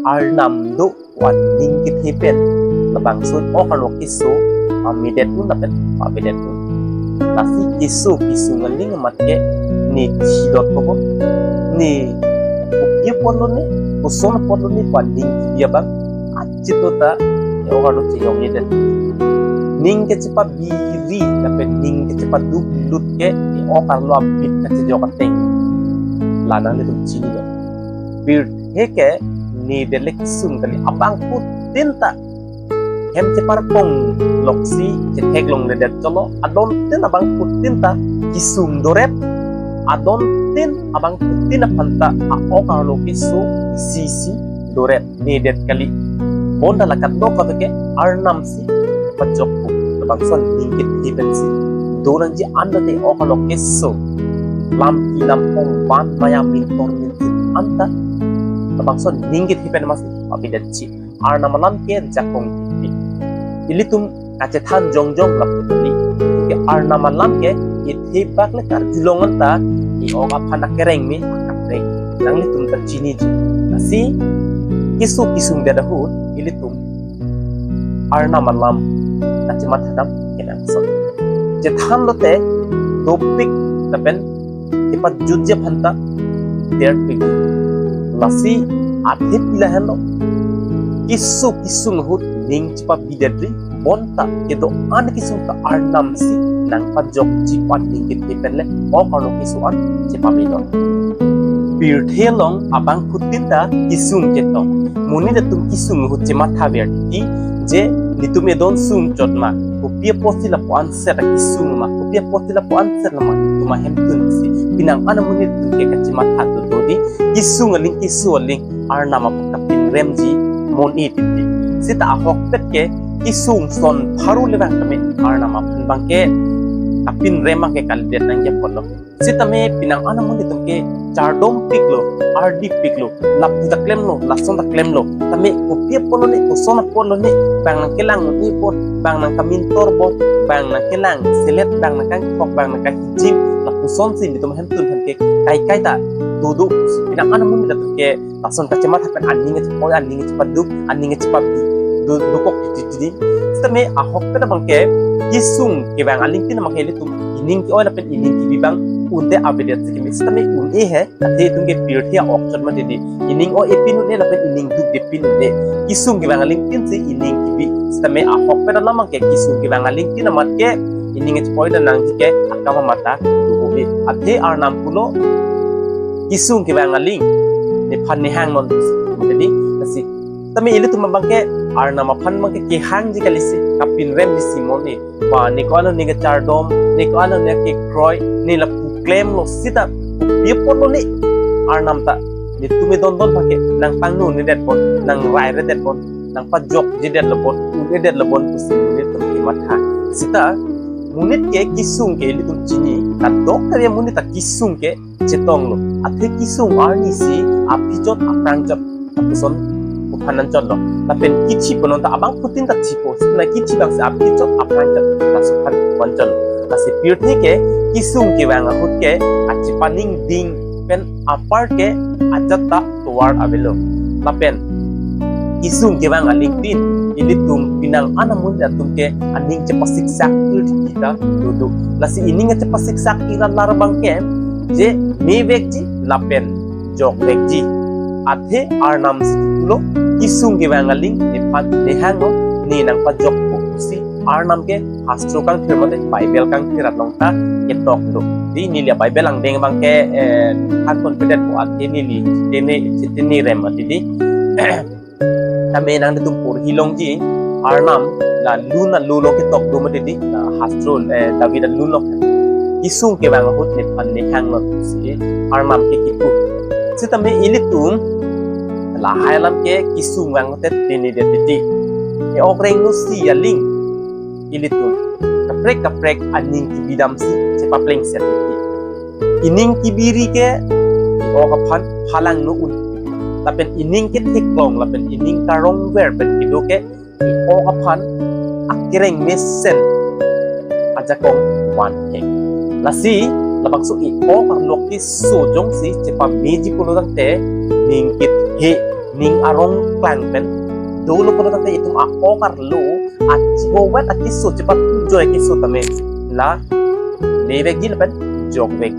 arnam do wan ning kit hepen labang sun okalok kisu amidet pun dapat abidet pun nasi kisu ngeling matke ni chidot ko ni upye ponlo ni uson ponlo ni panding dia bang acitota okalok ciyong ni den ning ke cepat biri dapat ning ke cepat lut ke okalok abit ke joka teng lanang ni tum chini do bir heke ni delek sum kali abang putinta hem ceparpong loksi ceteglong ledet colo adon tin abang putinta kisum doret adon tin abang putina panta a okalo kisu sisi doret ni det kali bonda lakat do ka ke arnam si pajokku abang son ningkit dipensi dolan ji anda te okalo kisu lam ilam pong ban maya mintor min anta abang son ningkit hipen mas abidat ci arnam lam ke jakong ilitum kacetan jongjong laputli ke arnaman lam ke ithibak le kar julongan ta I oga panak kereng mi akatre nang litum ta chini ji nasi kisum dadahut ilitum arnaman lam kacemat hadam kenang so jethan lote topik tapen ipat jujje phanta der pig nasi athip ilahano kisum hut ning cepat bidadri bonta kedo an kisum ka arnam si nang pajok cipat dingkit dipenle o karno kisuan cepamidon bir thelong abang putinda kisum ketong muni da tum kisum hu cematha berti je nitume don sum chotma upia postila po answer kisum ma upia postila po answer ma tuma hem tun si pinang ana muni tum ke kacimatha to dodi kisum ling arnama kapin remji moni titi sita ahok petke kisung son paru lewang kami karena mapan bangke kapin rema ke kalidet nang ya polo sita me pinang ana mun ditum ke chardom piklo rd piklo lapu ta klem lo lason ta klem lo tame upia polo ne usona polo ne bang nang kelang ni pon bang nang kamin torbo bang nang kelang selet bang nang kan kok bang nang hijim lapu son sin ditum hem tun ke kai ta dudu pinang ana mun ditum ke lason ta cemat hapen anninge cepat anninge cepat duk anninge cepat dukok titi stame ahok pena bangke kisung ke bang aling tina makeli tum ining ki oila pen ining ki bibang unte abedet sikimi stame un he ate tungke pirthia option ma dedi ining o epinu ne lapen ining duk de pin ne kisung ke bang aling tin si ining ki bi stame ahok pena lamang ke kisung ke bang aling tina matke ining e poida nang ke akama mata dubi ate arnam pulo kisung ke bang aling ne phan ne hang non dedi nasi tame ili tum bangke arna mapan mangke ke hang ji kalisi kapin rem di simoni pa ni ko ano ni ga chardom ni ko ano ne ke kroy ni la claim lo sita ye pon ni arnam ta ni tume don bangke nang pangnu ni det pon nang rai re det pon nang pajok ji det lo pon u det lo pon kusi ni tum ki matha sita munit ke kisung ke ili tum chini ka dok kare munit ta kisung ke chetong lo athe kisung arni si apijot aprang jap apuson panan contoh tapi kici penonton abang putin tak cipo sebenarnya kici bang se api cok apa yang masukkan koncol kasih pirni ke kisung ke bang akut ke aci paning ding pen apart ke ajat tak tuar abelo lapen kisung ke bang LinkedIn ini tum pinang ana mun tum ke aning cepat siksak kita duduk lasi ini cepat siksak iran larbang ke je me vekji lapen jok vekji athe arnam lo kisung ke bang aling nepat nehango ni nang pajok si arnam ke hastro kang firmate bible kang kirat longta ke tok do di ni lia bible ang deng bang ke kan confident ko at ni li tini rem atidi tame nang tumpur hilong ji arnam la luna lulo ke tok do matidi hastro david lulo kisung ke bang hut nepat nehango si arnam ke kipu sitame ilitum la hailam ke kisung wang tet tini de titi e okreng no si aling ilitun kaprek aning kibidam si cepapleng sertiti ining kibiri ke o kaphan phalang no un lapen ining ke tiklong lapen ining karong ver pen kido ke o kaphan akreng mesen ajakong wan ke lasi labak so i o karlok ki sojong si cepa meji pulodang te ningkit he ning arong klang pen dulu ko tate itum a okar lu a chibo wet a kisu cepat joy kisu tame la lebe gil pen jog bek